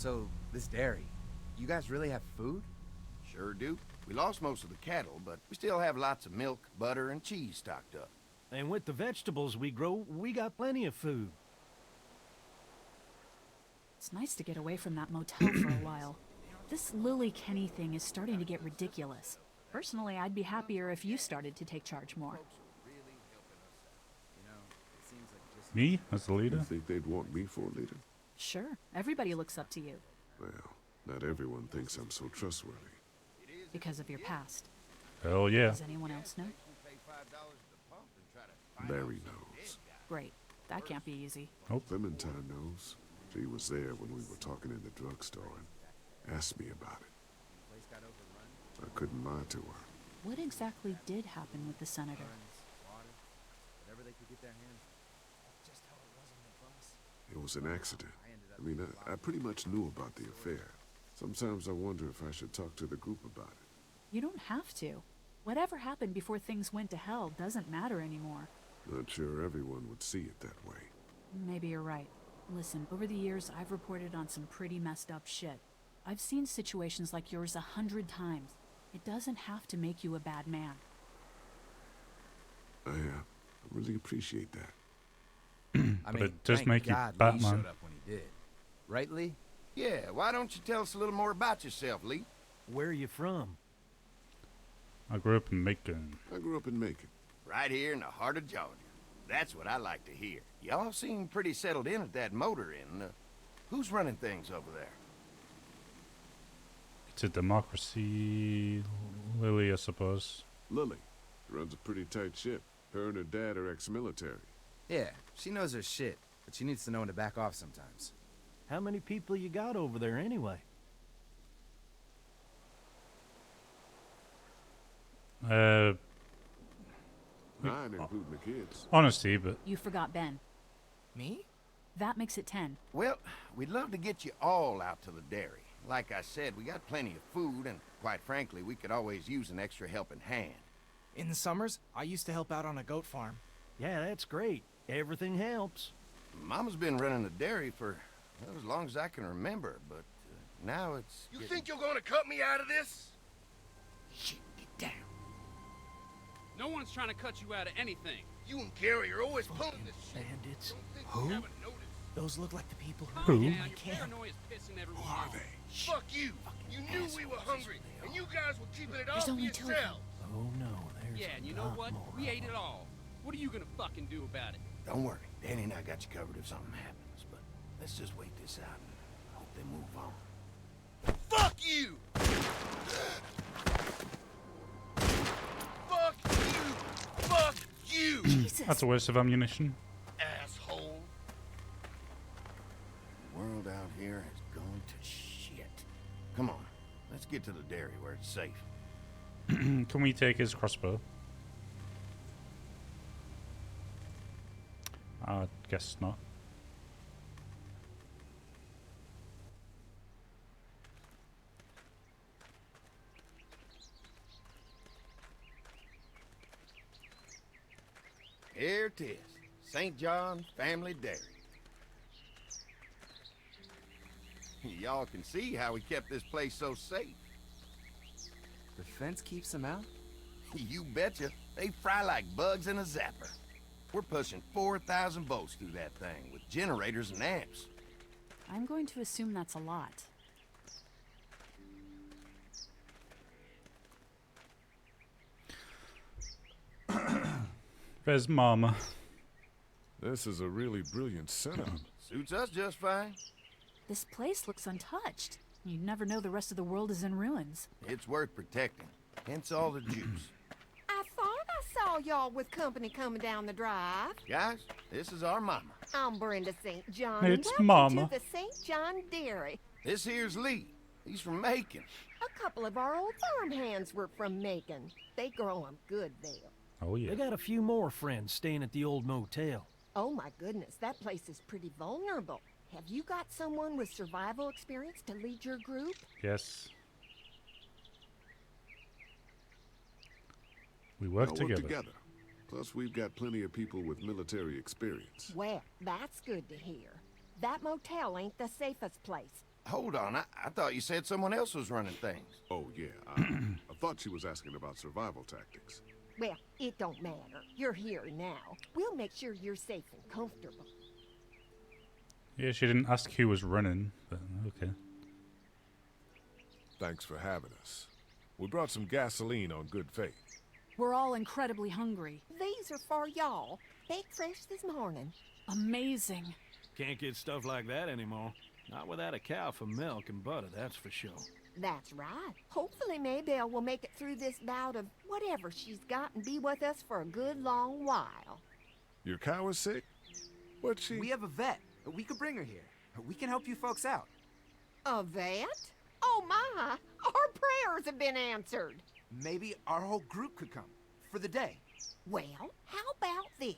So, this dairy, you guys really have food? Sure do. We lost most of the cattle, but we still have lots of milk, butter, and cheese stocked up. And with the vegetables we grow, we got plenty of food. It's nice to get away from that motel for a while. This Lily Kenny thing is starting to get ridiculous. Personally, I'd be happier if you started to take charge more. Me as the leader? You think they'd want me for a leader? Sure, everybody looks up to you. Well, not everyone thinks I'm so trustworthy. Because of your past. Hell yeah. Does anyone else know? Mary knows. Great. That can't be easy. Clementine knows. She was there when we were talking in the drugstore and asked me about it. I couldn't lie to her. What exactly did happen with the senator? It was an accident. I mean, I pretty much knew about the affair. Sometimes I wonder if I should talk to the group about it. You don't have to. Whatever happened before things went to hell doesn't matter anymore. Not sure everyone would see it that way. Maybe you're right. Listen, over the years, I've reported on some pretty messed up shit. I've seen situations like yours 100 times. It doesn't have to make you a bad man. I really appreciate that. I But mean, it does thank make you God Lee Batman. showed up when he did. Right, Lee? Yeah, why don't you tell us a little more about yourself, Lee? Where are you from? I grew up in Macon. I grew up in Macon. Right here in the heart of Georgia. That's what I like to hear. Y'all seem pretty settled in at that motor inn. Who's running things over there? It's a democracy, Lily, I suppose. Lily runs a pretty tight ship. Her and her dad are ex-military. Yeah, she knows her shit, but she needs to know when to back off sometimes. How many people you got over there anyway? Nine, including the kids. Honesty, but You forgot Ben. Me? That makes it 10. Well, we'd love to get you all out to the dairy. Like I said, we got plenty of food, and quite frankly, we could always use an extra helping hand. In the summers, I used to help out on a goat farm. Yeah, that's great. Everything helps. Mama's been running the dairy for well, as long as I can remember, but now it's... You think you're gonna cut me out of this? Shit, get down. No one's trying to cut you out of anything. You and Gary are always pulling this shit. Bandits. Don't think Who? you haven't noticed. Those look like the people who... Who? Yeah, I your can't. paranoia's pissing everyone Are off. they? Fuck you. You knew we were hungry, and you guys were keeping it all There's for only two of them. yourselves. Oh no, there's Yeah, and you a know lot what? more We of ate it them. all. What are you gonna fucking do about it? Don't worry, Danny and I got you covered if something happens, but let's just wait this out and hope they move on. Fuck you! Fuck you! Fuck you! Jesus! that's a waste of ammunition. Asshole! The world out here has gone to shit. Come on, let's get to the dairy where it's safe. Can we take his crossbow? I guess not. Here it is, St. John Family Dairy. Y'all can see how we kept this place so safe. The fence keeps them out? You betcha. They fry like bugs in a zapper. We're pushing 4,000 volts through that thing with generators and amps. I'm going to assume that's a lot. Where's Mama? This is a really brilliant setup. Suits us just fine. This place looks untouched. You'd never know the rest of the world is in ruins. It's worth protecting. Hence all the juice. I thought I saw y'all with company coming down the drive. Guys, this is our mama. I'm Brenda St. John. It's and welcome Mama. to the St. John Dairy. This here's Lee. He's from Macon. A couple of our old farm hands were from Macon. They grow 'em good there. Oh yeah. They got a few more friends staying at the old motel. Oh my goodness, that place is pretty vulnerable. Have you got someone with survival experience to lead your group? Yes. We work I'll together. work together. Plus, we've got plenty of people with military experience. Well, that's good to hear. That motel ain't the safest place. hold on. I thought you said someone else was running things. Oh, yeah. I thought she was asking about survival tactics. Well, it don't matter. You're here now. We'll make sure you're safe and comfortable. Yeah, she didn't ask who was running, but okay. Thanks for having us. We brought some gasoline on good faith. We're all incredibly hungry. These are for y'all. Baked fresh this morning. Amazing. Can't get stuff like that anymore. Not without a cow for milk and butter, that's for sure. That's right. Hopefully Maybelle will make it through this bout of whatever she's got and be with us for a good long while. Your cow is sick? What's she... We have a vet. We could bring her here. We can help you folks out. A vet? Oh my! Our prayers have been answered. Maybe our whole group could come. For the day. Well, how about this?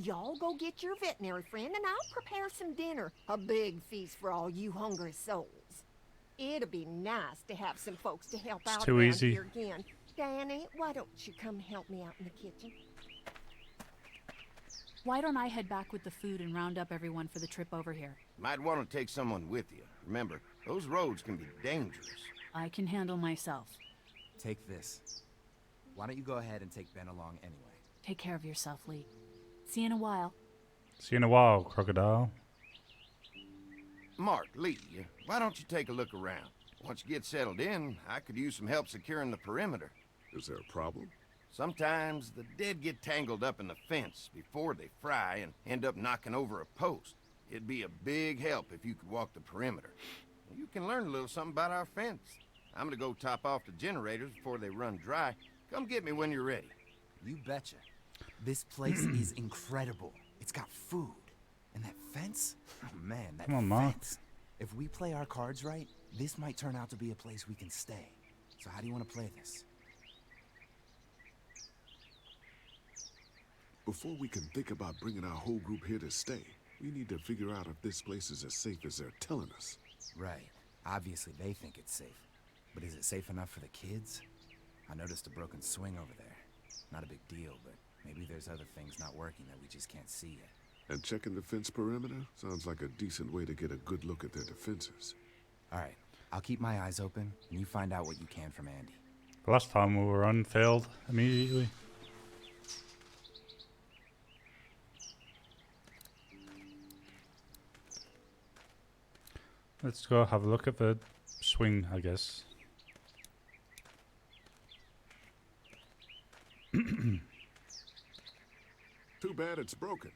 Y'all go get your veterinary friend and I'll prepare some dinner. A big feast for all you hungry souls. It'll be nice to have some folks to help out too around easy. here again. Danny, why don't you come help me out in the kitchen? Why don't I head back with the food and round up everyone for the trip over here? Might want to take someone with you. Remember, those roads can be dangerous. I can handle myself. Take this. Why don't you go ahead and take Ben along anyway? Take care of yourself, Lee. See you in a while. See you in a while, crocodile. Mark, Lee, why don't you take a look around? Once you get settled in, I could use some help securing the perimeter. Is there a problem? Sometimes the dead get tangled up in the fence before they fry and end up knocking over a post. It'd be a big help if you could walk the perimeter. You can learn a little something about our fence. I'm gonna go top off the generators before they run dry. Come get me when you're ready. You betcha. This place is incredible. It's got food. And that fence? Oh man, that Come on, Mark. fence. If we play our cards right, this might turn out to be a place we can stay. So how do you want to play this? Before we can think about bringing our whole group here to stay, we need to figure out if this place is as safe as they're telling us. Right. Obviously they think it's safe. But is it safe enough for the kids? I noticed a broken swing over there. Not a big deal, but maybe there's other things not working that we just can't see yet. And checking the fence perimeter sounds like a decent way to get a good look at their defenses. All right. I'll keep my eyes open, and you find out what you can from Andy. The last time we were on failed immediately. Let's go have a look at the swing, I guess. Too bad it's broken.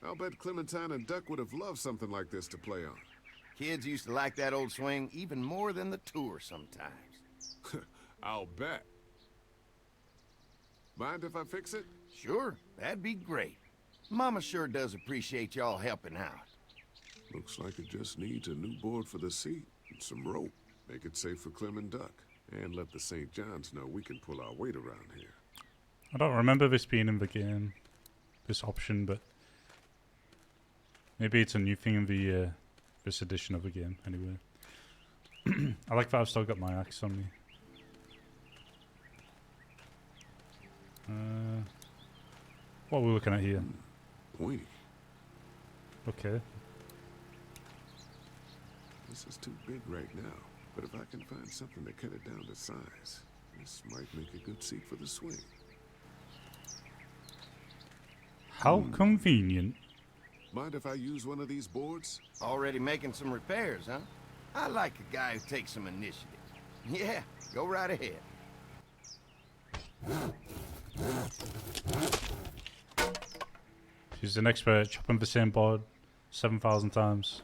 I'll bet Clementine and Duck would have loved something like this to play on. Kids used to like that old swing even more than the tour sometimes. I'll bet. Mind if I fix it? Sure, that'd be great. Mama sure does appreciate y'all helping out. Looks like it just needs a new board for the seat and some rope. Make it safe for Clem and Duck. And let the St. John's know we can pull our weight around here. I don't remember this being in the game, this option, but maybe it's a new thing in the this edition of the game. Anyway, I like that I've still got my axe on me. What are we looking at here? Pointy. Okay. This is too big right now, but if I can find something to cut it down to size, this might make a good seat for the swing. How convenient. Mind if I use one of these boards? Already making some repairs, huh? I like a guy who takes some initiative. Yeah, go right ahead. She's an expert at chopping the same board 7,000 times.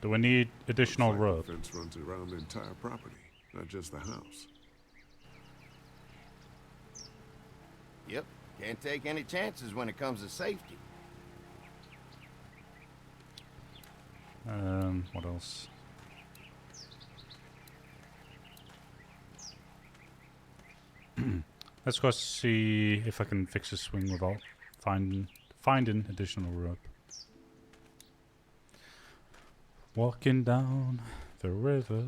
Do we need additional Looks like rope? the fence runs around the entire property, not just the house. Yep, can't take any chances when it comes to safety. What else? Let's go see if I can fix a swing without finding additional rope. Walking down the river.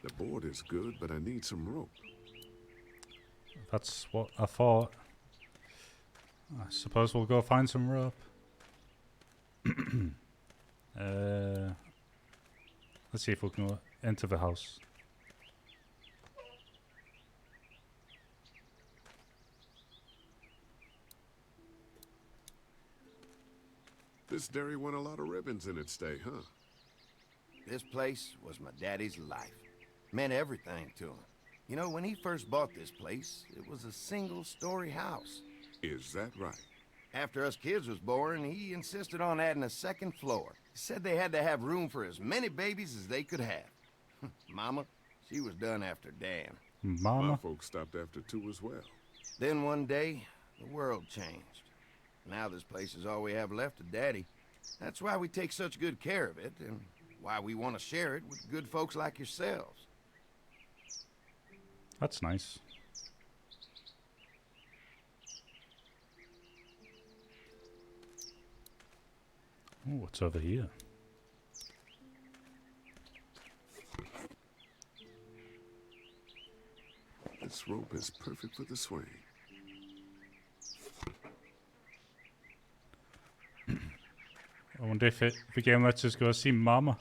The board is good, but I need some rope. That's what I thought. I suppose we'll go find some rope. Let's see if we can go into the house. This dairy won a lot of ribbons in its day, huh? This place was my daddy's life. Meant everything to him. You know, when he first bought this place, it was a single-story house. Is that right? After us kids was born, he insisted on adding a second floor. He said they had to have room for as many babies as they could have. Mama, she was done after Dan. Mama? My folks stopped after 2 as well. Then one day, the world changed. Now this place is all we have left of Daddy. That's why we take such good care of it, and why we want to share it with good folks like yourselves. That's nice. Oh, what's over here? This rope is perfect for the swing. I wonder if the game lets us go see Mama.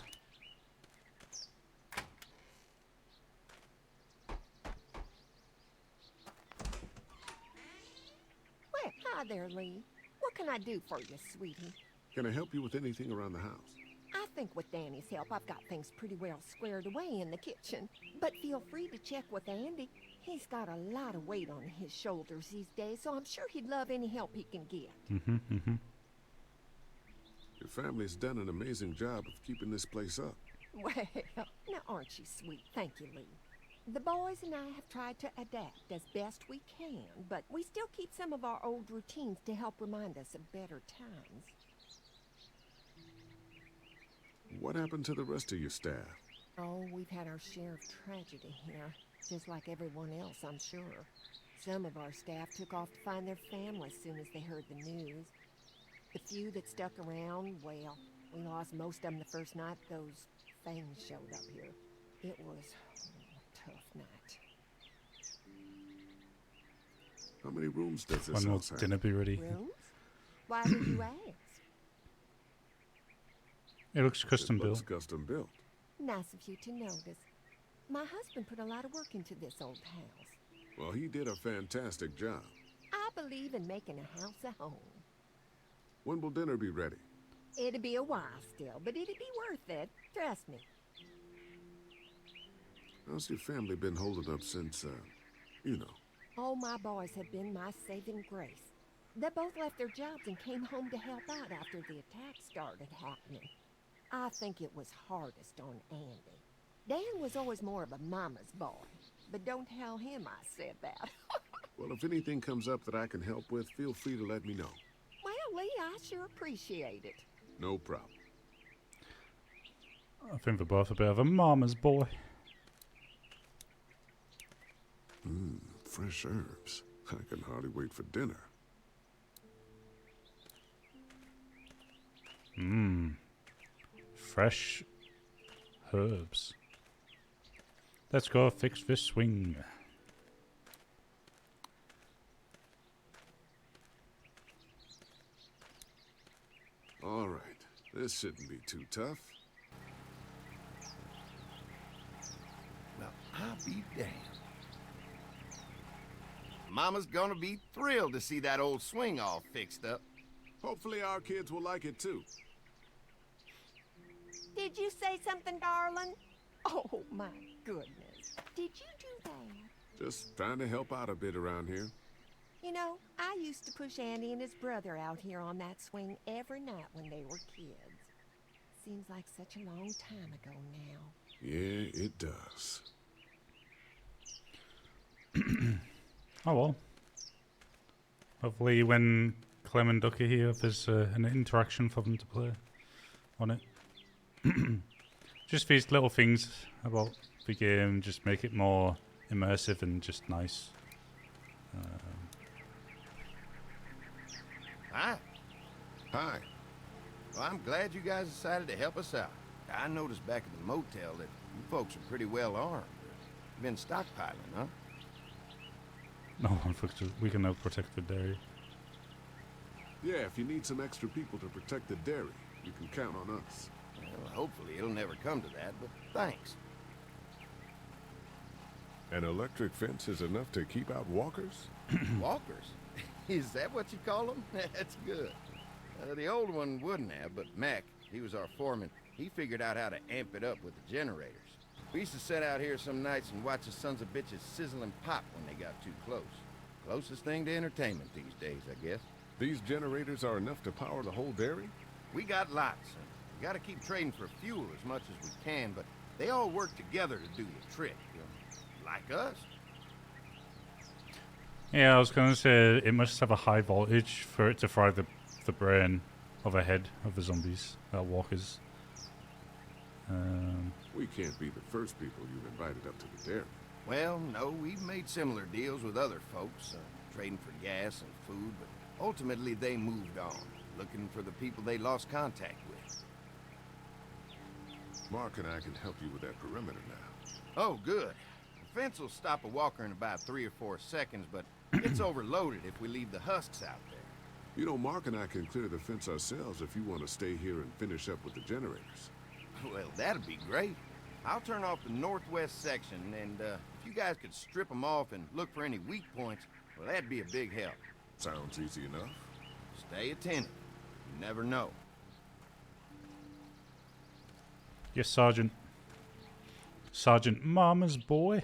Well, hi there, Lee. What can I do for you, sweetie? Can I help you with anything around the house? I think with Danny's help, I've got things pretty well squared away in the kitchen. But feel free to check with Andy. He's got a lot of weight on his shoulders these days, so I'm sure he'd love any help he can get. Your family's done an amazing job of keeping this place up. Well, now aren't you sweet? Thank you, Lee. The boys and I have tried to adapt as best we can, but we still keep some of our old routines to help remind us of better times. What happened to the rest of your staff? Oh, we've had our share of tragedy here, just like everyone else, I'm sure. Some of our staff took off to find their families soon as they heard the news. The few that stuck around, well, we lost most of them the first night those things showed up here. It was a tough night. How many rooms does this When will house have? dinner be ready? Rooms? Why would you ask? It looks custom It looks built. custom built. Nice of you to notice. My husband put a lot of work into this old house. Well, he did a fantastic job. I believe in making a house a home. When will dinner be ready? It'll be a while still, but it'll be worth it. Trust me. How's your family been holding up since, you know? All my boys have been my saving grace. They both left their jobs and came home to help out after the attack started happening. I think it was hardest on Andy. Dan was always more of a mama's boy, but don't tell him I said that. Well, if anything comes up that I can help with, feel free to let me know. Well, Lee, I sure appreciate it. No problem. I think they're both a bit of a mama's boy. Fresh herbs. I can hardly wait for dinner. Fresh herbs. Let's go fix this swing. All right. This shouldn't be too tough. Well, I'll be damned. Mama's gonna be thrilled to see that old swing all fixed up. Hopefully our kids will like it too. Did you say something, darling? Oh, my goodness. Did you do that? Just trying to help out a bit around here. You know, I used to push Andy and his brother out here on that swing every night when they were kids. Seems like such a long time ago now. Yeah, it does. Oh well. Hopefully when Clem and Duck are here, there's an interaction for them to play on it. Just these little things about the game just make it more immersive and just nice. Hi. Hi. Well, I'm glad you guys decided to help us out. I noticed back at the motel that you folks are pretty well armed. You've been stockpiling, huh? No, unfortunately, we can now protect the dairy. Yeah, if you need some extra people to protect the dairy, you can count on us. Well, hopefully it'll never come to that, but thanks. An electric fence is enough to keep out walkers? Walkers? Is that what you call them? That's good. The old one wouldn't have, but Mac, he was our foreman, he figured out how to amp it up with the generators. We used to sit out here some nights and watch the sons of bitches sizzle and pop when they got too close. Closest thing to entertainment these days, I guess. These generators are enough to power the whole dairy? We got lots, and we gotta keep trading for fuel as much as we can, but they all work together to do the trick, you know, like us. Yeah, I was gonna say it must have a high voltage for it to fry the brain of a head of the zombies, walkers. We can't be the first people you've invited up to the dairy. Well, no, we've made similar deals with other folks, trading for gas and food, but ultimately they moved on, looking for the people they lost contact with. Mark and I can help you with that perimeter now. Oh, good. The fence will stop a walker in about 3 or 4 seconds, but it's overloaded if we leave the husks out there. You know, Mark and I can clear the fence ourselves if you want to stay here and finish up with the generators. Well, that'd be great. I'll turn off the northwest section, and if you guys could strip them off and look for any weak points, well, that'd be a big help. Sounds easy enough. Stay attentive. You never know. Yes, Sergeant. Sergeant Mama's boy.